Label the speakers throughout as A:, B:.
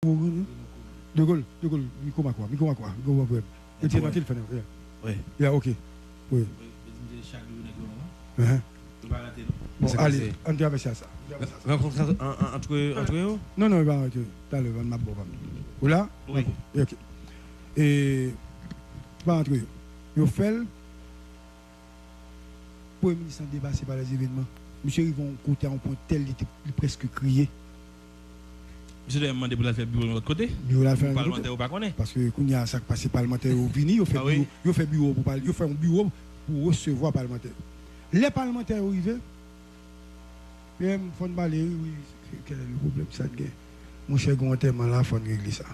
A: De Gaulle, Miko Makwa. Et tu es dans le fait. Oui. Yeah, ok. Oui. Bon, allez, on va faire ça.
B: Rencontre entre eux?
A: Non, il va arrêter. T'as le van mabou. Ou là?
B: Oui.
A: Ok. Et, pas entre eux. Ils fait, pour le ministre dépassé par les événements. Monsieur, ils vont côté à un point tel, il était presque crié.
C: Monsieur doit demander pour la faire bureau de l'autre côté.
A: Bureau la faire
C: parlementaire ou pas connaît.
A: Parce que quand il y a ça passé parlementaire au vini, il fait bureau pour parler, il fait un bureau pour recevoir parlementaire. Les parlementaires arrivés, PM font parler, oui, quel est le problème ça de mon cher Gonterman là, faut régler ça.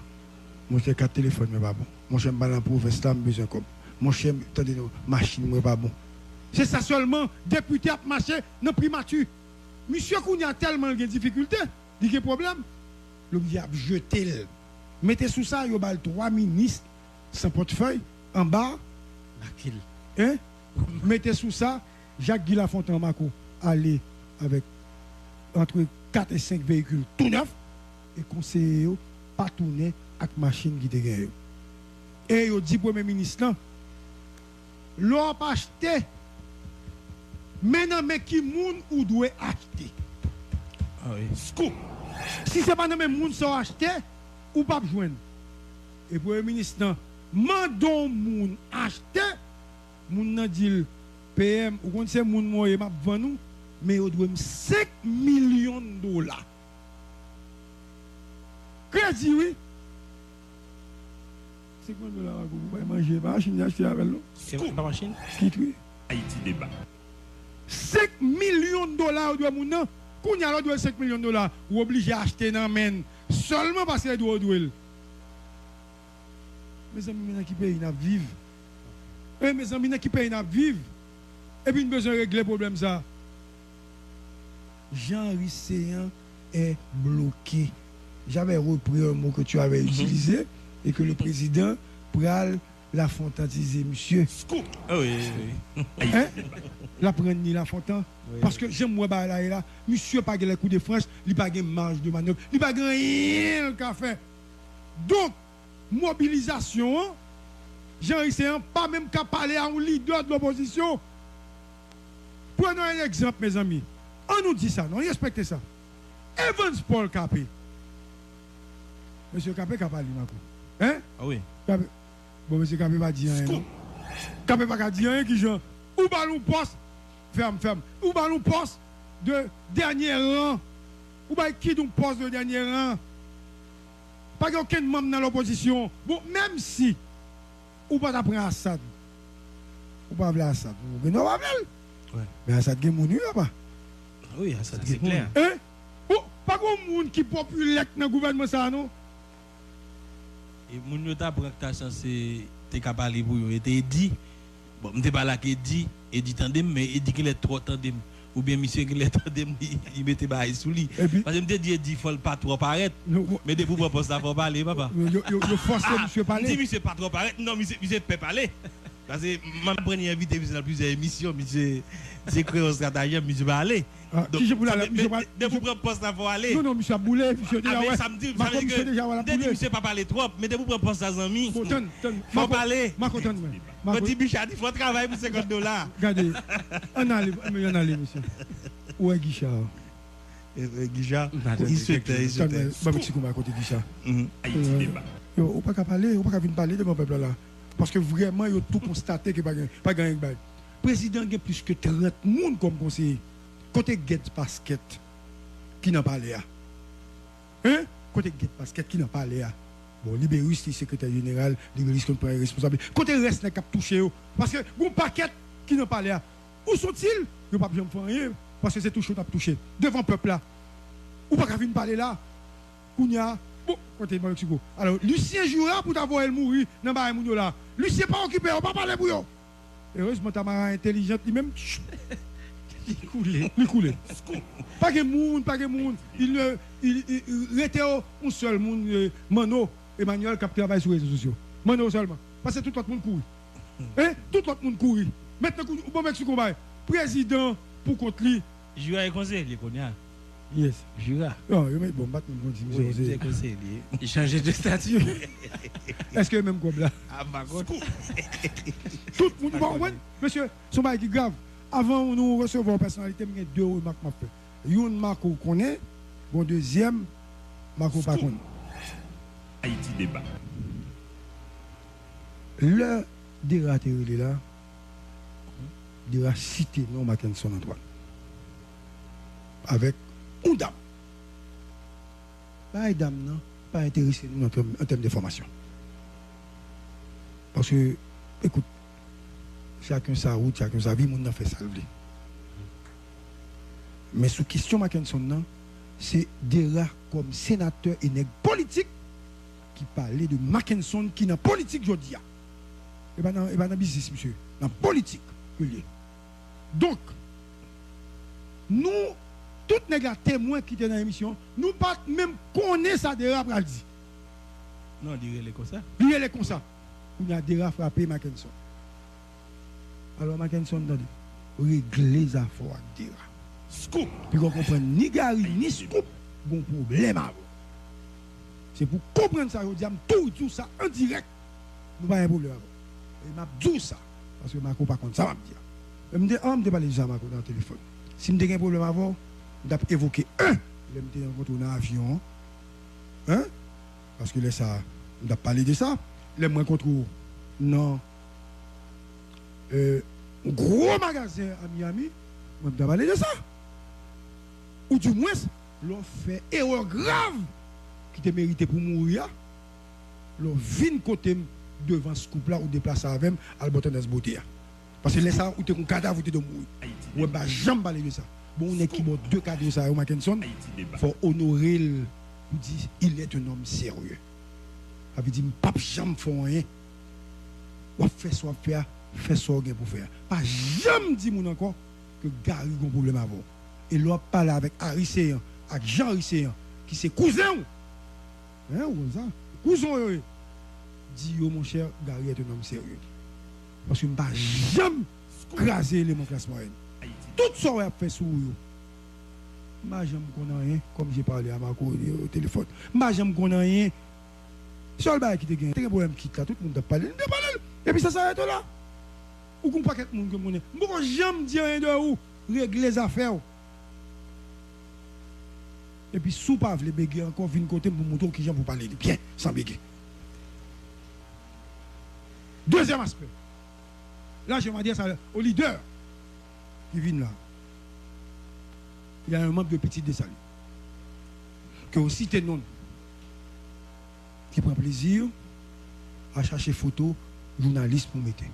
A: Mon cher 4 téléphones mais pas bon. Mon cher balan province là, besoin comme. Mon cher attendez machine mais pas bon. C'est ça seulement député a marché non primature. Monsieur qu'on a tellement de difficultés, il y a problème. Le a jeté. Mettez sous ça, il y a 3 ministres sans portefeuille en bas. Hein? Mettez sous ça, Jacques Guy Lafontaine Mako aller avec entre 4 et 5 véhicules tout neufs et conseiller pas tourner avec machine qui te gagne. Et il dit premier ministre là, l'on pas acheté. Maintenant mais qui moun ou doit acheter.
C: Ah oui.
A: Scoop. Si ce n'est pas le même monde qui sont achetés, ou pas joindre. Et pour le ministre, mandons moun acheter, moun nan dit PM, ou kon se moun moye m'a vend nous, mais il doit 5 millions de dollars. Crédit, oui. 5 millions de dollars, vous pouvez manger, pas machine acheter avec nous.
C: C'est pas machine?
A: Quitte, oui.
D: Haïti débat.
A: 5 millions de dollars, doit moun nan. Quand il y a 5 millions de dollars, vous obligé à acheter dans men seulement parce qu'il doit douer. Mes amis, qui pays n'a vivre. Et mes amis, qui pays n'a vivre. Et puis, nous besoin de régler le problème ça. Jean Risséan est bloqué. J'avais repris un mot que tu avais utilisé et que le président pral la fontantiser, monsieur.
C: Ah oui, oui.
A: Hein? La prendre ni la fontaine. Oui. Parce que j'aime moi là, monsieur pas les coups de France, il pas de marge de manœuvre, il pas rien qu'à faire. Donc, mobilisation, Jean Risséan pas même qu'à parler à un leader de l'opposition. Prenons un exemple, mes amis. On nous dit ça, non, respectez ça. Evans Paul Capé. Monsieur Capé a parlé, hein?
C: Ah oui.
A: Capé. Bon, monsieur Capé va dire rien. Capé va dire rien qui genre, ou ballon poste, ferme. Ou ballon poste de dernier rang. Ou bah qui donc poste de dernier rang. Pas aucun membre dans l'opposition. Bon, même si, ou pas d'après Assad. Ou pas d'après Assad. Vous n'avez pas
C: ouais.
A: Mais Assad est monu là-bas.
C: Oui, Assad c'est clair.
A: Hein? Oh, pas de monde qui est populaire dans le gouvernement, ça, non?
C: Et mon yota pour que tu censé te parler pour eux et dit bon m'était pas là qui dit et dit tandem mais il dit qu'il est trop tandem ou bien monsieur qu'il est tandem il mettait bail sous lui parce que me dit faut pas trop paraître mais de vous propose ça faut parler papa
A: yo force monsieur parler
C: dit monsieur pas trop paraître non monsieur peut parler parce que ma première invité dans plusieurs émissions monsieur c'est créole stratagème monsieur va aller donc de vous propose ça faut aller
A: non monsieur Boulet monsieur
C: déjà ouais ça me dit que monsieur pas parler trop mais de vous propose ça amis faut parler
A: ma content
C: on dit Bichard il faut travailler pour $50.
A: Regardez on allait monsieur où est Guichard
C: Guichard il souhaite
A: pas petit comme à côté Guichard
D: Haïti débat
A: on pas parler on pas venir parler de mon peuple là parce que vraiment il a tout constaté que pas gagné bail président a plus que 30 personnes comme conseiller côté Get Basket qui n'a pas parlé hein côté Get Basket qui n'a pas parlé bon Libérus le secrétaire général Libérus qui prend responsable côté reste n'a pas touché parce que bon paquet qui n'a pas parlé où sont-ils ils pas besoin de faire rien parce que c'est tout chaud à toucher devant peuple là ou pas venir parler là Kounia bon côté Mexico alors Lucien Jura pour t'avoir elle mourir dans ba moun là Lucien pas occupé on pas parler pour yo heureusement Tamara intelligente lui-même il coulait. Pas de monde. Il était un seul monde, Mano, Emmanuel, qui travaille sur les réseaux sociaux. Mano seulement. Parce que tout le monde courit. Hein? Tout le monde courit. Maintenant, bon Mexico, président pour contre lui.
C: Je vais conseiller les connards.
A: Yes.
C: Jura.
A: Non, bon, maintenant,
C: Oui, c'est conseiller.
B: Il changeait de statut.
A: Est-ce que même comme là?
C: Ah, par contre.
A: Tout le monde va voir. Monsieur, son bail qui est grave. Avant nous recevoir une personnalité, il y a deux remarques que je fais. Une marque qu'on connaît, bon deuxième, marque qu'on ne connaît pas.
D: Haïti débat.
A: Le dératé là, il cité non Mackinson Antoine. Avec une dame. Pas une dame, non, pas intéressé nous en termes de formation. Parce que, écoute, chacun sa route, chacun sa vie, mon a fait ça. Mais sous question Mackinson, c'est Dera comme sénateur et nègre politique qui parlait de Mackinson qui est dans la politique aujourd'hui. Et bien dans le business, monsieur. Dans la politique que lié. Donc, nous, tous les témoins qui étaient dans l'émission, nous pas même connaître ça Dera pour le dire.
C: Non, il est comme ça.
A: Il est comme ça. Il y a Dera frappé Mackinson. Alors Mackinson, régler les affaires avec Dera.
D: Scoop.
A: Puis qu'on comprenne ni Gary ni Scoop, bon problème à vous. C'est pour comprendre ça, je dis, tout ça en direct. Nous n'avons pas un problème. Et je dis ça, parce que je ne sais pas contre ça. Je me dis, je ne pas les gens dans le téléphone. Si je n'ai un problème avant, je vais évoquer un. Je vais rencontrer dans l'avion. Hein? Parce que là, ça, je vais parler de ça. Je vais rencontrer dans un gros magasin à Miami. Je vais parler de ça. Ou du moins, l'on fait erreur grave qui te mérité pour mourir. L'on vient côté devant ce couple-là ou déplacer avec à l'bouton de ce beauté. Parce que là, ça, ou tu es un cadavre, ou tu es de mourir. Ou bien, jamais parler de ça. Bon, on est qui bon deux cadres de ça, Mackinson. Il faut honorer le. Il est un homme sérieux. Ça veut dire, pas jamais faire rien. Ou fait soit faire, fait soit pour faire. Pas jamais dire mon encore que Gary a un problème avant. Et l'on parle avec Harry avec Jean Harry qui c'est cousin. Hein, ou ça? Cousin, dit mon cher, Gary est un homme sérieux. Parce que je ne vais jamais craser l'élément classe moyenne. Tout ça, on a fait sur vous. Je ne vais jamais connaître rien, comme j'ai parlé à Marco au téléphone. Je ne vais jamais connaître rien. Seul bail qui te gagne, tu as un problème qui là, tout le monde a parlé. Et puis ça s'arrête là. Ou qu'on pas quelqu'un monde que je ne vais jamais dire rien de vous, régler les affaires. Et puis, sous pas les béguer encore, vient côté pour montrer qui j'aime pour parler bien, sans béguer. Deuxième aspect. Là, je vais dire ça au leader qui vient là. Il y a un membre de Petit Dessalis. Que aussi t'es non. Qui prend plaisir à chercher photos journalistes pour mettre.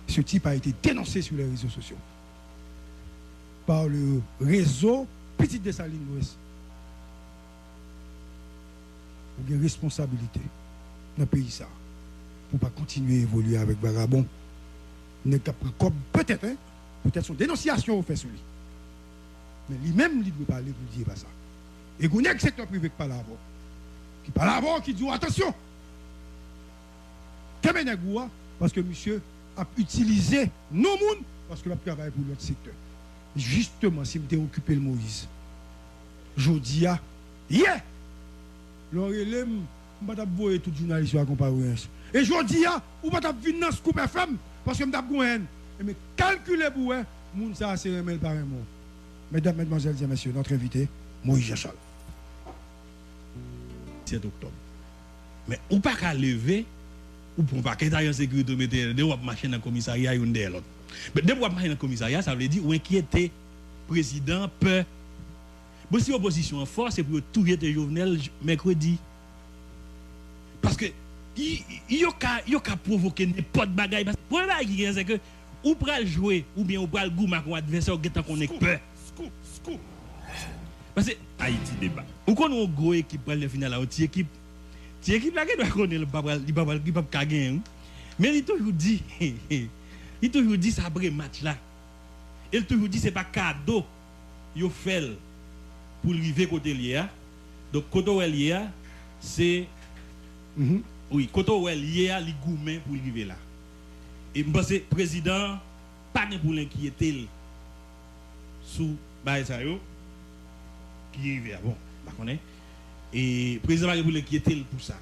A: Ce type a été dénoncé sur les réseaux sociaux. Par le réseau Petit Dessalis l'Ouest. Vous avez une responsabilité dans le pays ça. Pour ne pas continuer à évoluer avec Vagabond. Peut-être, hein, peut-être son dénonciation au fait sur lui. Mais lui-même, il doit parler pour dire pas ça. Et vous n'avez que secteur privé qui parle avant. Qui parle avant, qui dit attention. Parce que monsieur a utilisé nos mondes parce qu'il a travaillé pour l'autre secteur. Justement, si je occupé le Moïse, je dis, yeah, l'orélem, je ne vais pas voir tout journaliste à comparer. Et je dis, ou pas venir dans ce Scoop FM, parce que je vais mais calculez pour eux, moun ça c'est remel par un mot. Mesdames, mesdemoiselles et messieurs, notre invité, Moïse Jachal.
C: 7 octobre. Mais ou pas qu'à lever, ou pour pas qu'être en sécurité, mettre de marcher dans le commissariat, une de l'autre. Mais de marcher dans le commissariat, ça veut dire ou inquiéter président peur. Bon, si l'opposition en force, c'est pour tout être Jovenel mercredi. Parce que il y a provoquer n'importe bagaille. Parce que le problème c'est que ou pral jouer ou bien ou pral goumer avec un adversaire qu'on ait peur.
D: Scoop.
C: Parce que
D: Haïti débat.
C: ou qu'on a une grosse équipe pour le final, une équipe là qui doit connaître le papa qui gagner. Mais il toujours dit ça après match là. Il toujours dit c'est pas cadeau yo fait pour arriver côté lié. Donc côté lié c'est oui, côté lié li goumen pour arriver là. Et je pense que le président pas pour l'inquiéter sous bail ça yo. qui arrive, bon, pas connaît. Et le président de la République qui était pour ça.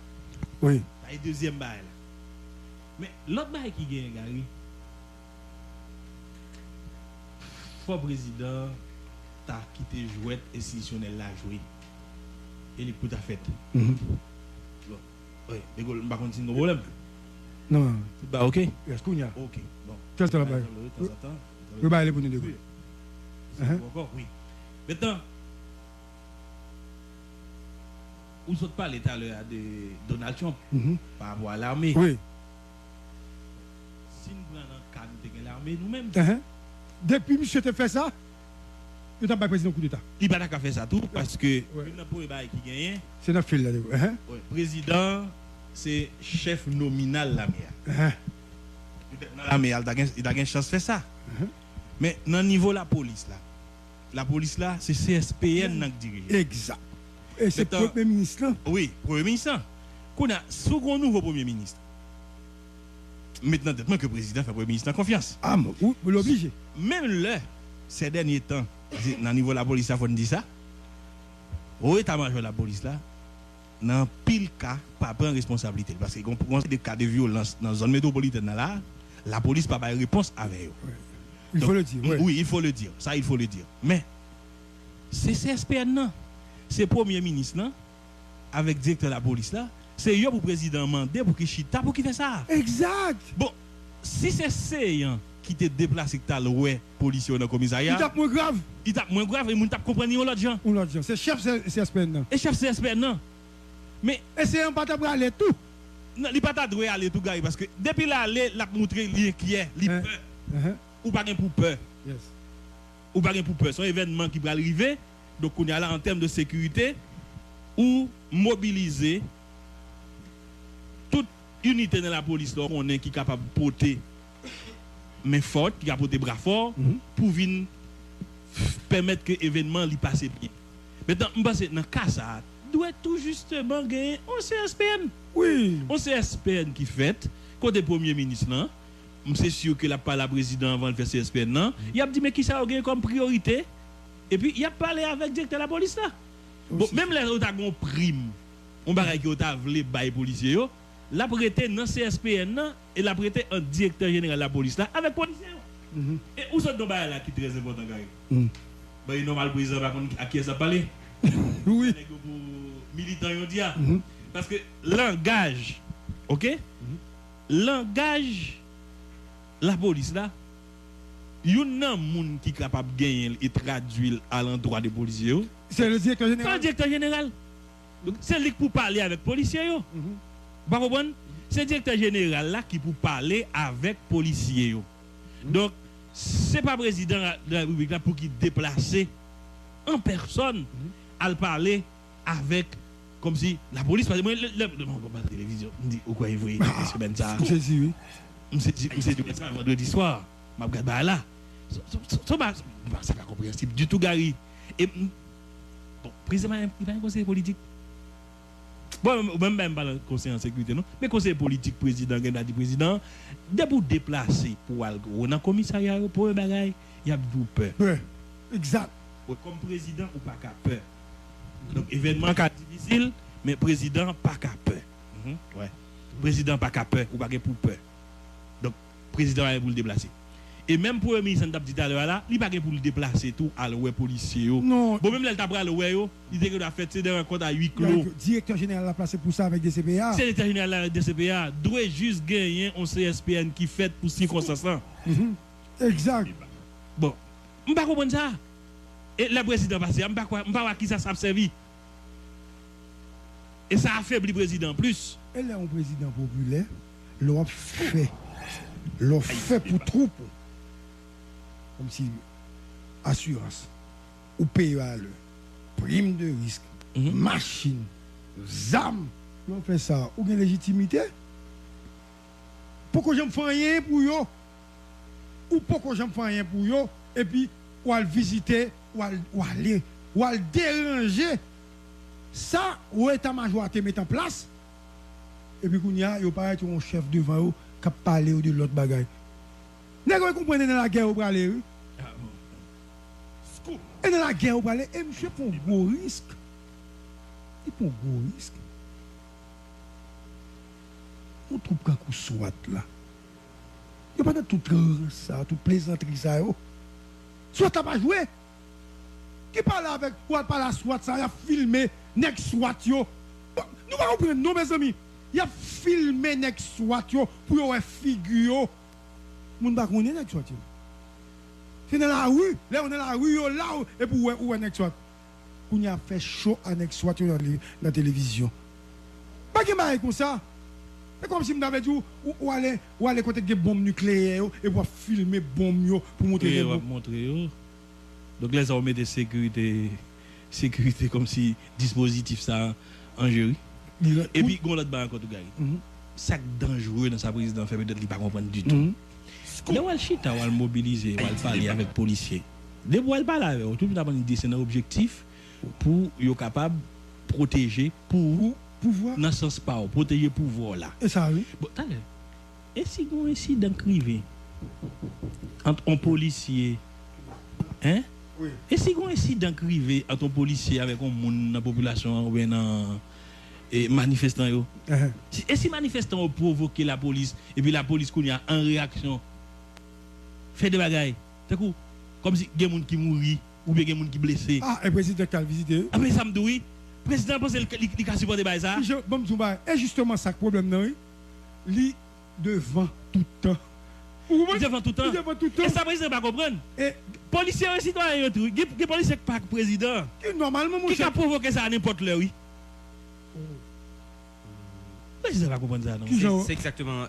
A: Oui.
C: C'est le deuxième bail là. Mais l'autre bail qui gagne, Gary, le président t'a quitté jouette institutionnel là jouer. Et il pour ta fête.
A: Mhm.
C: Oui, mais je ne vais pas continuer de problème.
A: Non.
C: Bah, ok.
A: Est-ce qu'on y a?
C: Ok, bon.
A: Quel temps la bague? Le bail est pour nous deux.
C: Encore, oui. Maintenant, vous avez parlé tout à l'heure de Donald Trump par rapport à l'armée.
A: Oui.
C: Si nous prenons un cas de l'armée nous-mêmes,
A: Depuis que monsieur te fait ça, il n'a pas président coup d'État.
C: il n'a pas fait ça tout parce que le pour qui gagne,
A: c'est notre fil là.
C: le président, c'est chef nominal de l'armée. L'armée, il a une chance de faire ça. Mais dans le niveau de la police, c'est CSPN qui dirige.
A: Exact. Et c'est le Premier ministre là?
C: Oui, Premier ministre. Qu'on a second nouveau Premier ministre. Maintenant, peut-être que le président fait Premier ministre en confiance.
A: Ah, vous l'obligez.
C: Même là, ces derniers temps, dans le niveau de la police, il faut dire ça. Au état-major de la police, là, dans pile cas, pas prendre responsabilité. Parce que quand on des cas de violence dans la zone métropolitaine, là, la police n'a pas de réponse avec eux.
A: Il faut le dire.
C: Oui, il faut le dire. Ça, il faut le dire. Mais, c'est CSPN, non. C'est le Premier ministre, non, avec le directeur de la police, là. C'est eux pour le président mandé pour qu'il chita pour qu'il fait ça.
A: Exact.
C: Bon, si c'est Seyan qui te déplace que t'as le policier dans le commissariat,
A: il tape moins grave.
C: Il tape moins grave et il tape comprendre l'autre gens.
A: C'est chef CSPN non.
C: Et chef CSPN non. Mais
A: et c'est un pas aller tout.
C: Non, il pas doit aller tout gars parce que depuis là l'a montré li qui est, li peur. Ou pas pour peur.
A: Yes.
C: Ou pas pour peur, son événement qui va arriver. Donc on est là en termes de sécurité ou mobiliser toute unité dans la police là on est qui capable de porter main forte, qui a porté bras fort pour venir permettre que l'événement lui passe bien. Maintenant, je pense que dans le cas ça doit tout justement gagner un CSPN.
A: Oui.
C: Un CSPN qui fait côté premier ministre là, c'est sûr que la pas la président avant de faire CSPN là, il a dit mais qui ça a gagné comme priorité et puis il a parlé avec le directeur de la police là. Bon, même les autres ont prime. On va qui ont voulu bailler policier yo, l'a prêté dans CSPN là et l'a prêté un directeur général de la police là avec policier. Et où sont nos bails là qui est très important gars. Ben il normal président à qui ça parler.
A: Oui.
C: Militants yo dit parce que langage OK? Langage la police là yon nan moun qui capable gagner et traduire à l'endroit des policiers.
A: C'est le directeur général.
C: C'est le directeur général. Donc c'est lui pour parler avec policiers yo. Pas comprendre? C'est le directeur général là qui pour parler avec policiers yo. Donc c'est pas président de la République là pour qui déplacer en personne à parler avec comme si la police parce que moi la télévision me dit quoi il veut semaine ça. C'est ça vendredi soir. M'a regarde bah là. Ça pas compréhensible du tout Gary. Et bon, président il va un conseil politique. Bon, même pas le conseil en sécurité non, mais conseil politique président a dit président de pour déplacer pour aller dans le commissariat pour un bagage, il y a du peur.
A: Exact.
C: Comme président ou pas qu'à peur. Donc événement difficile mais président pas qu'à peur. Ouais. Président pas qu'à peur ou pas pour peur. Donc président va pour le déplacer. Et même pour le ministre on t'a dit tout à l'heure là, il pas pour le déplacer tout à l'ouest policier yo.
A: Non.
C: Bon même là il t'a pris le ouais yo, il dit que doit faire des rencontres à huis clos.
A: Le directeur général a placé pour ça avec des CPA.
C: C'est le directeur général des CPA doit juste gagner un CSPN qui fait pour circonstances.
A: Exact.
C: Bon, on pas comprendre ça. Et le président passé, on pas qui ça a servi. Et ça affaiblit le président plus.
A: Et là un président populaire, l'on fait pour troupe. Comme si assurance ou paye à l'heure, prime de risque, machine, ZAM, on fait ça, ou bien légitimité. Pourquoi j'aime faire rien pour eux? Ou pourquoi j'aime faire rien pour eux? Et puis, ou aller visiter, ou aller déranger. Ça, ou état-major à te mettre en place. Et puis, il y a un chef devant eux qui a parlé de l'autre bagaille. Vous comprenez dans la guerre où vous allez?
D: Scoop.
A: Et dans la guerre, vous parlez, et monsieur prend un gros risque. Il prend un gros risque. On trouve qu'un coup soit là. Il n'y a pas de tout ça, tout plaisanterie ça. Soit t'as pas joué. Qui parle avec, ou parle à SWAT, ça, il a filmé, nek SWAT yo. Nous allons comprendre, non, mes amis. Il a filmé nek SWAT yo, pour yon figure yo. Moun ba konnen nek SWAT yo. C'est dans la rue, là on est dans la rue, yo, là, et pour où nek SWAT. Qu'on y a fait chaud à nek SWAT yo dans la télévision. Pas qu'il m'a comme ça. C'est comme si je m'avais dit, ou aller côté des bombes nucléaires, et pour filmer bombes yo, pour montrer.
C: Donc les armées de sécurité comme si dispositif ça en jury. Et puis on l'autre encore tout gars. Ça dangereux dans sa présidence fait peut-être il pas comprendre du tout. Là où elle chita, où elle mobiliser, où elle parler avec policiers. Dès où elle parle avec eux, tout le monde a une idée, c'est un objectif pour être capable de protéger pour
A: pouvoir
C: dans ce sens pas protéger pouvoir là.
A: Et ça oui.
C: Bon, attendez. Et si on incident privé entre un policier hein?
A: Oui.
C: Et si on incident privé entre un policier avec un monde dans la population ou bien dans manifestant yo. Et si manifestant ont provoqué la police et puis la police qu'on y a en réaction fait des bagailles. C'est cool. Comme si il y a des gens qui mourent ou bien il y a des gens qui blessés.
A: Ah, et président qui a visité.
C: Ah mais ça me dit oui. Président pense qu'il a supporté par ça.
A: Et justement ça problème non. Li devant tout le temps.
C: Devant tout le temps. Et ça président pas comprendre. Et policier et citoyen tout. Les policiers pas président.
A: Normalement
C: qui a provoqué ça à n'importe l'heure oui.
B: C'est exactement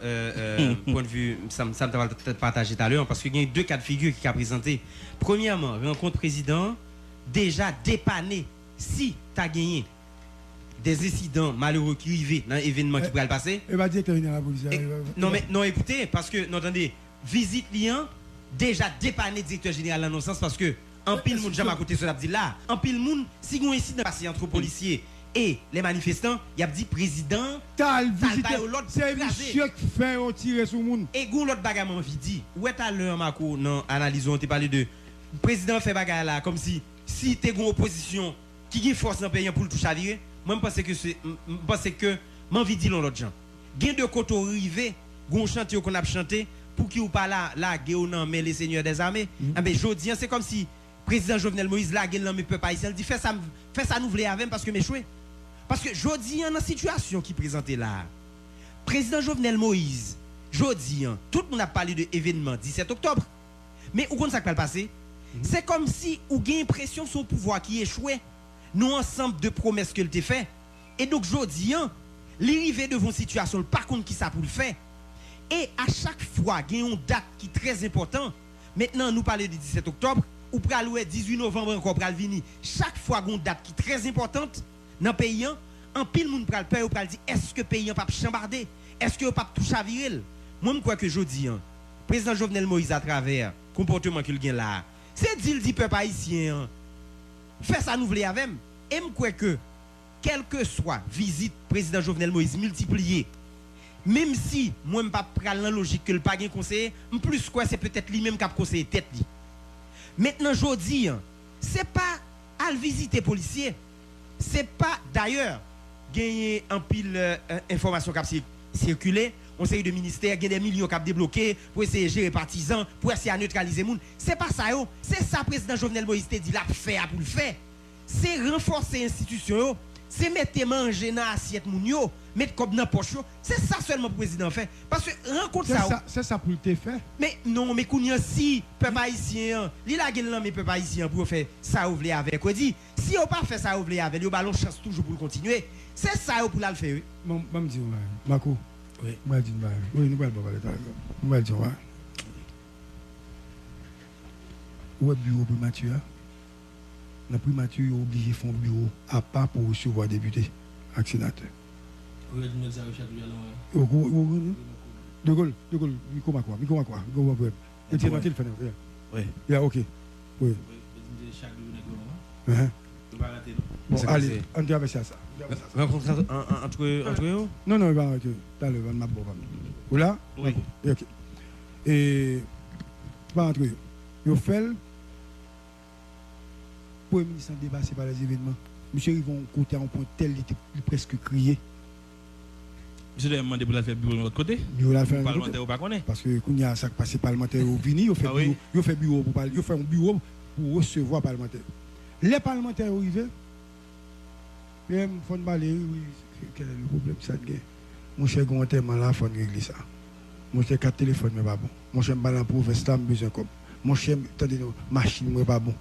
B: point de vue, ça me va peut-être partager tout à l'heure, parce qu'il y a deux cas de figure qui a présenté. Premièrement, rencontre président, déjà dépanné, si tu as gagné des incidents malheureux qui arrivent dans l'événement qui pourrait le passer.
A: Il va dire que la police.
B: Non, mais non, écoutez, parce que, non, attendez, visite lien, déjà dépanné directeur général dans nos sens, parce que, en pile monde jamais à côté de ce dit là, en pile monde, si un incident passé entre policiers et les manifestants, il a dit président,
A: c'est monsieur qui fait tirer sur le monde.
B: Et l'autre bagarre m'a dit, où est à l'heure, Marco, non, analyse, on t'a parlé de président fait bagarre là, comme si t'es une opposition qui a force dans le pays pour le toucher à virer, moi je pense que m'en envie de dire l'autre gens. Gain de côté arrivé, gon chantier qu'on a chanté, pour qui ou pas là, non, mais les seigneurs des armées, mais jodi, c'est comme si président Jovenel Moïse là, non, mais peuple haïtien, dit fais ça nous voulait avec parce que m'échoué. Parce que jodi en situation qui présentait là, président Jovenel Moïse, jodi tout le monde a parlé de l'événement 17 octobre. Mais où qu'on ça va passer? C'est comme si ou gain impression son pouvoir qui échouait. Nous ensemble de promesses que t'a fait. Et donc jodi l'arrivée devant une situation par contre qui ça pour le faire. Et à chaque fois il y a une date qui est très importante. Maintenant nous parlons du 17 octobre ou pral 18 novembre encore pral venir. Chaque fois il y a une date qui est très importante. Dans le pays, en pile moun pral peur ou pral dit est-ce que le pays pas chambarder? Est-ce que pas toucher à virer? Moi je crois que jodi président Jovenel Moïse à travers comportement qu'il gagne là, c'est dit peuple haïtien. Fait ça nous voulons avec et je crois que quelle que soit visite président Jovenel Moïse multipliée, même si moi je pas pral dans logique que le pas gain conseiller, plus quoi c'est peut-être lui même qui a conseillé tête li. Maintenant jodi c'est pas à visiter policier. C'est pas d'ailleurs gagner un pile information qui a circulé, on sait de ministère, il y a des millions qui ont débloqué pour essayer de gérer partisans, pour essayer de neutraliser les gens. C'est pas ça, c'est ça le président Jovenel Moïse te dit là pour le faire. C'est renforcer l'institution, c'est mettre manger dans l'assiette moun mettre comme dans poche. C'est ça seulement le président fait. Parce que rencontre ça.
A: C'est ça pour le faire.
B: Mais non, mais kounya si peuple haïtien, li la gen lan mais peuple haïtien pour faire ça ou vle avec dit. Si on pas fait ça ou vle avec, yo ballon chance toujours pour continuer. C'est ça pour la le faire.
A: Bon, me dire Marco. Oui. Moi dis oui, nous parlons pas de moi dire ouais bureau primature. La primature est obligé de faire un bureau à part pour recevoir député et sénateur.
C: Oui,
A: De Gaulle, micro quoi. Et tu vas le faire.
C: Oui.
A: Yeah, OK. Oui. Bon, allez, on va faire ça.
B: Rencontre entre eux?
A: Non, il va arrêter. T'as le map bon. Ou là?
C: Oui.
A: OK. Et pas entre eux. Ils fait Premier ministre dépassé par les événements. Monsieur, ils vont côté à un point tel, il était presque crié.
C: Monsieur doit demander pour la faire bureau de l'autre côté.
A: Bureau la faire
C: Parlementaire ou pas connaît.
A: parce que quand il y a ça qui passe parlementaire au Vini, il fait bureau pour parler, il fait un bureau pour recevoir parlementaires. Les parlementaires arrivés, PM font parler, oui, quel est le problème ça de mon cher Gonterman là, faut régler ça. Mon cher 4 téléphones mais pas bon. Mon cher balan province là, besoin comme. Mon cher attendez machine mais pas bon.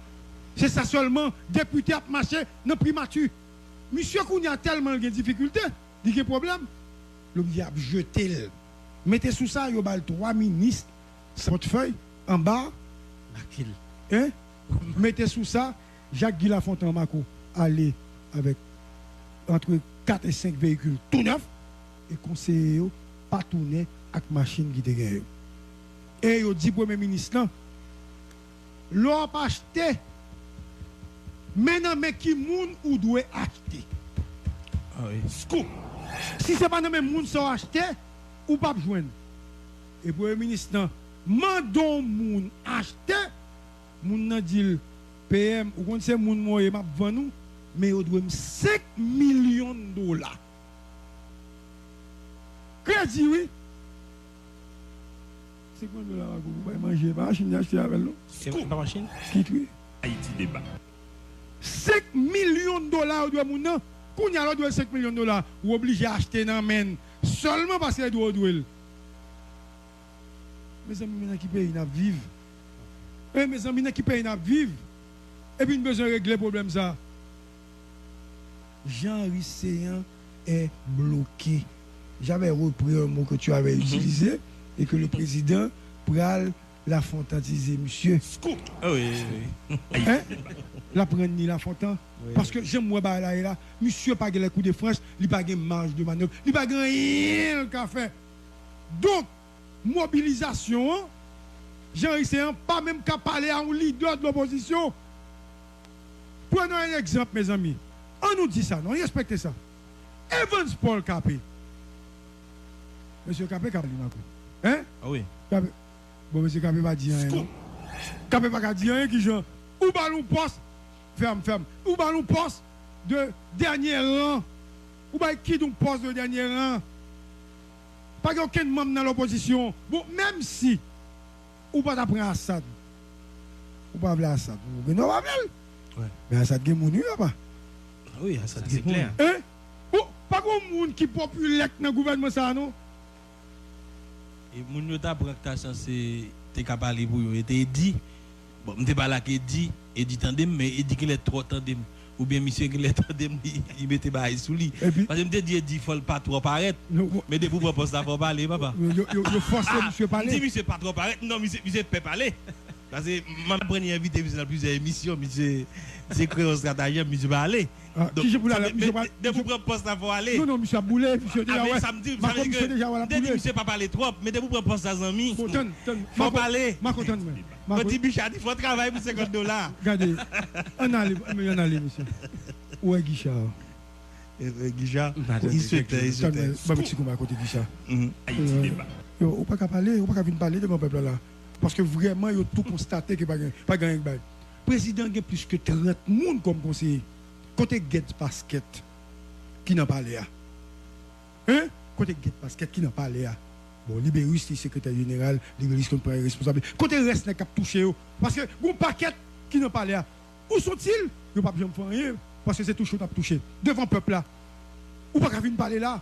A: C'est ça seulement député a marché dans primature. Monsieur Kounia a tellement de difficultés, il y a problème. Le a jeté. Mettez sous ça, il y a 3 ministres, portefeuille, en bas. Hein? Mettez sous ça, Jacques Guy Lafontaine Mako, allez avec entre 4 et 5 véhicules tout neufs, et conseiller, pas tourner avec machine qui te. Et il dit Premier ministre, l'on pas acheté. Maintenant, mais qui moun ou doit acheter?
C: Ah oui.
D: Scoop.
A: Si ce n'est pas le même monde qui acheté, ou pas joindre. Et pour le ministre, mandons moun acheter, moun nan dit PM, ou kon se moun moye m'a vend nous, mais on doit 5 millions de dollars. Crédit, oui. 50 dollars, vous pouvez manger, pas machine acheter avec nous.
C: C'est pas machine?
A: Qui oui.
D: Haïti débat.
A: 5 millions de dollars, on doit moun nan. Quand il y a 5 millions de dollars, vous obligé à acheter dans men seulement parce qu'il doit douer. Mes amis, qui payent, ils vivent. Et mes amis, qui payent, ils vivent. Et puis, nous avons besoin de régler le problème. Ça. Jean-Henri Séan est bloqué. J'avais repris un mot que tu avais utilisé et que le président pral la fontantiser, monsieur.
D: Scoop.
C: Ah oui, oui.
A: Hein? La prendre ni la fontaine. Oui. Parce que j'aime moi là et là, monsieur pas les coups de France, il pas de marge de manœuvre, il pas rien qu'à faire. Donc mobilisation, Jean-Henri Séan pas même qu'à parler à un leader de l'opposition. Prenons un exemple mes amis. On nous dit ça, non, respectez ça. Evans Paul Capé. Monsieur Capé Capé hein?
C: Ah oui.
A: Capé. Bon monsieur Capé pas dire rien. Capé pas dire rien qui genre ou ballon poste ferme. Ou ballon poste de dernier rang. Ou bah qui donc poste de dernier rang. Pas aucun membre dans l'opposition. Bon, même si ou pas d'apprendre Assad. Ou pas vouloir Assad. Vous non pas ouais. Mais Assad qui mounu là-bas.
C: Oui, Assad
B: c'est clair.
A: Hein? Oh, pas grand monde qui populaire dans le gouvernement ça non.
C: Et mon yota bractation c'est t'es capable pour yo était dit bon m'était pas là qui dit et dit tandem mais il dit qu'il est trop tandem ou bien monsieur qu'il est tandem il mettait bail sous lui parce que me dit faut pas trop paraître mais de vous propose ça faut parler papa
A: yo forcer monsieur parler
C: dit monsieur pas trop paraître non monsieur peut parler parce que ma première invité dans plusieurs émissions monsieur c'est créer stratégie monsieur va aller
A: donc si je voulais aller
C: de vous propose ça faut aller
A: non monsieur Boulet monsieur déjà ouais
C: ça me dit que monsieur pas parler trop mais de vous propose ça amis faut parler
A: ma content
C: moi petit Bichard il faut travailler pour $50
A: regardez on allait monsieur ouais Guichard
C: Guichard il souhaite
A: pas Mexico à côté Guichard
D: Haïti débat.
A: On pas parler on pas venir parler de mon peuple là parce que vraiment il a tout constaté que pas gagner bail président a plus que 30 monde comme conseiller côté Get Basket qui n'a pas là hein côté Get Basket qui n'a pas là bon Libérus le secrétaire général Libérus comme responsable côté reste n'a pas touché parce que bon paquet qui n'a pas là où sont-ils ils pas besoin de faire rien parce que c'est tout chaud à toucher devant peuple là ou pas venir parler là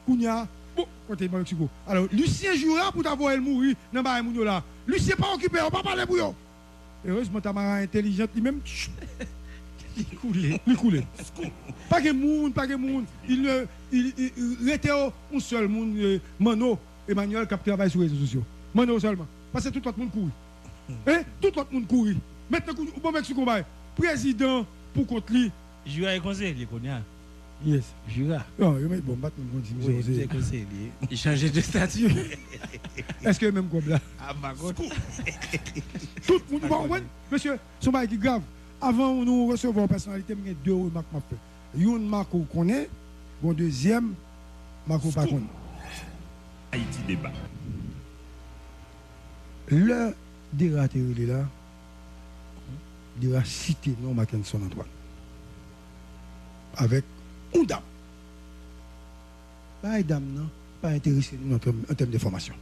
A: Kounia bon côté Mexico alors Lucien Jura pour t'avoir elle mourir dans ba moun là Lucien pas occupé on pas parler pour yo heureusement ta mara intelligente lui même il coulé pas de monde il était un seul monde Mano Emmanuel qui travaille sur les réseaux sociaux Mano seulement parce que tout le monde court hein tout le monde court maintenant bon Mexico président pour contre lui
C: Jura est conseiller Konya
A: yes
C: Jura
A: non il met bon battre mon
C: conseiller conseiller
B: il changeait de statut
A: est-ce que même comme là
C: ah ma god
A: tout le monde va monsieur son bail qui grave avant nous recevoir une personnalité il y a deux remarques m'a fait une marque qu'on connaît bon deuxième marque pas connaît
D: Haïti débat.
A: le dératé là DERA cité non Mackinson Antoine. Avec une dame. Pas une dame, non, pas intéressé nous en termes de formation.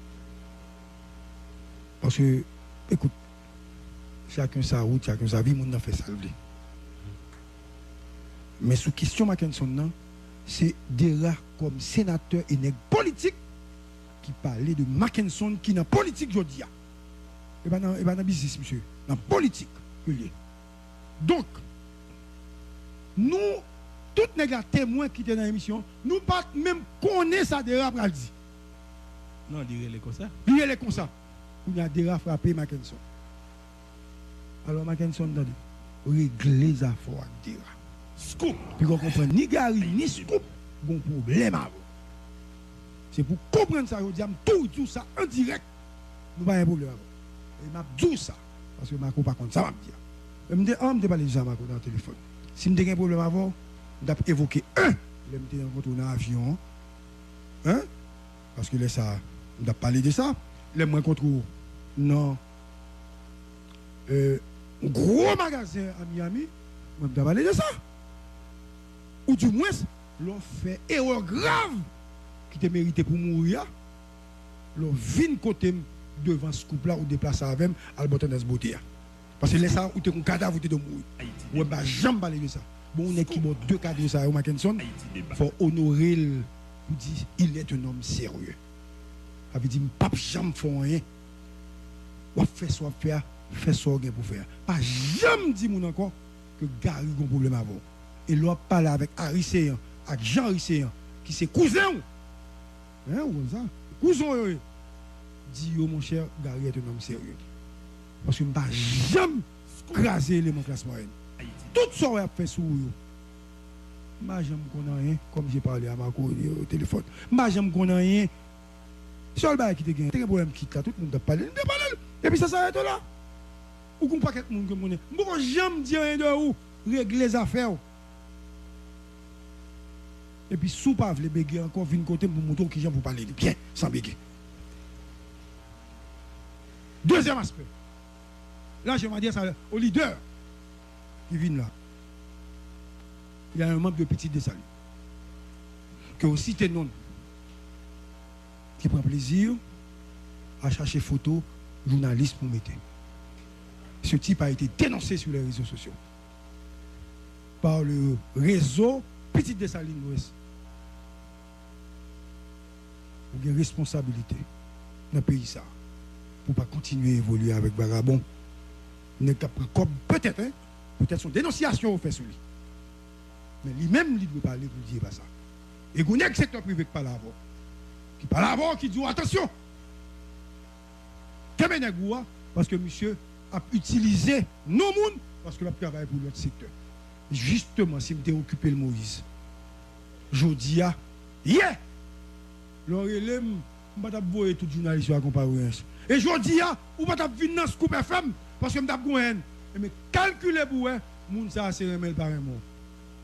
A: Parce que, écoute, chacun sa route, chacun sa vie, moun nan fait ça. Mais sous question Mackinson, non, c'est DERA comme sénateur et nègre politique qui parlait de Mackinson qui est dans politique aujourd'hui. Et pas dans business, monsieur. Dans politique. Donc, nous, tous les témoins qui étaient dans l'émission, nous pas même connaître ça DERA pour le dire.
C: Non, il est comme ça.
A: Il est comme ça. Il y a DERA frappé Mackinson. Alors Mackinson a dit, régler les affaires avec DERA. Scoop. Puis qu'on comprend ni Gary ni Scoop, bon problème avant. C'est pour comprendre ça, je dis, tout ça en direct. Nous pas un problème avant. Et m'a dit ça, parce que Marco pas contre ça, m'a dit. Je me dis, on me parler de ça, Marco, dans le téléphone. Si je un problème avant, je vais évoquer je me rencontre dans l'avion. Hein? Parce que là, ça, je vais parler de ça. Je me rencontre dans un gros magasin à Miami. Je vais parler de ça. Ou du moins, l'on fait erreur grave qui te mérité pour mourir. L'on vient côté devant ce couple-là ou déplacer avec à l'bouton de ce beauté. Parce que là, ça, ou tu es un cadavre, ou tu es de mourir. Ou ne pas jamais parler de ça. Bon, on est qui bon deux cadres de ça, Mackinson. Il faut honorer le. Pour dire, il est un homme sérieux. Ça veut dire, pas jamais faire rien. Ou fait soit faire, fait soit rien pour faire. Pas jamais dire mon encore que Gary a un problème avant. Et l'on parle avec Harry Seyan, avec Jean Harry Seyan, qui c'est cousin. Hein, ou ça? Cousin, dit mon cher, Gary est un homme sérieux. Parce que je ne vais jamais craser l'élément classe moyenne. Tout ça, on a fait sur vous. Je ne vais jamais connaître rien, comme j'ai parlé à Marco au téléphone. Je ne vais jamais connaître rien. Seul bail qui te gagne, un problème qui là, tout le monde a parlé. Et puis ça s'arrête là. Ou qu'on pas quelqu'un que mon. Je ne vais jamais dire rien de vous, régler les affaires. Et puis sous pas les béguer encore vinn côté pour montrer qui j'en vous parler bien sans béguer. Deuxième aspect. Là, je vais dire ça au leader qui vient là. Il y a un membre de Petit Dessalis que aussi tes non qui prend plaisir à chercher photos journalistes pour mettre. Ce type a été dénoncé sur les réseaux sociaux par le réseau Petit Dessalis Ouest. Vous avez une responsabilité dans le pays ça pour ne pas continuer à évoluer avec Barabon. Peut-être, hein, peut-être son dénonciation fait sur lui. Mais lui-même, il doit parler pour dire pas ça. Et vous avez un secteur privé qui parle avant. Qui parle avant, qui dit attention. Parce que monsieur a utilisé nos mondes parce que a travaillé pour l'autre secteur. Justement, si je occupé le Moïse, je dis, yeah, l'orélem, je ne vais pas voir tout journaliste à comparer. Et je dis, ou pas venir dans ce Scoop FM parce que je vais mais calculer pour vous, moun ça c'est remel par un mot.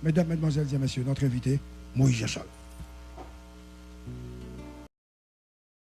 A: Mesdames, mesdemoiselles et messieurs, notre invité, Moïse Jachal.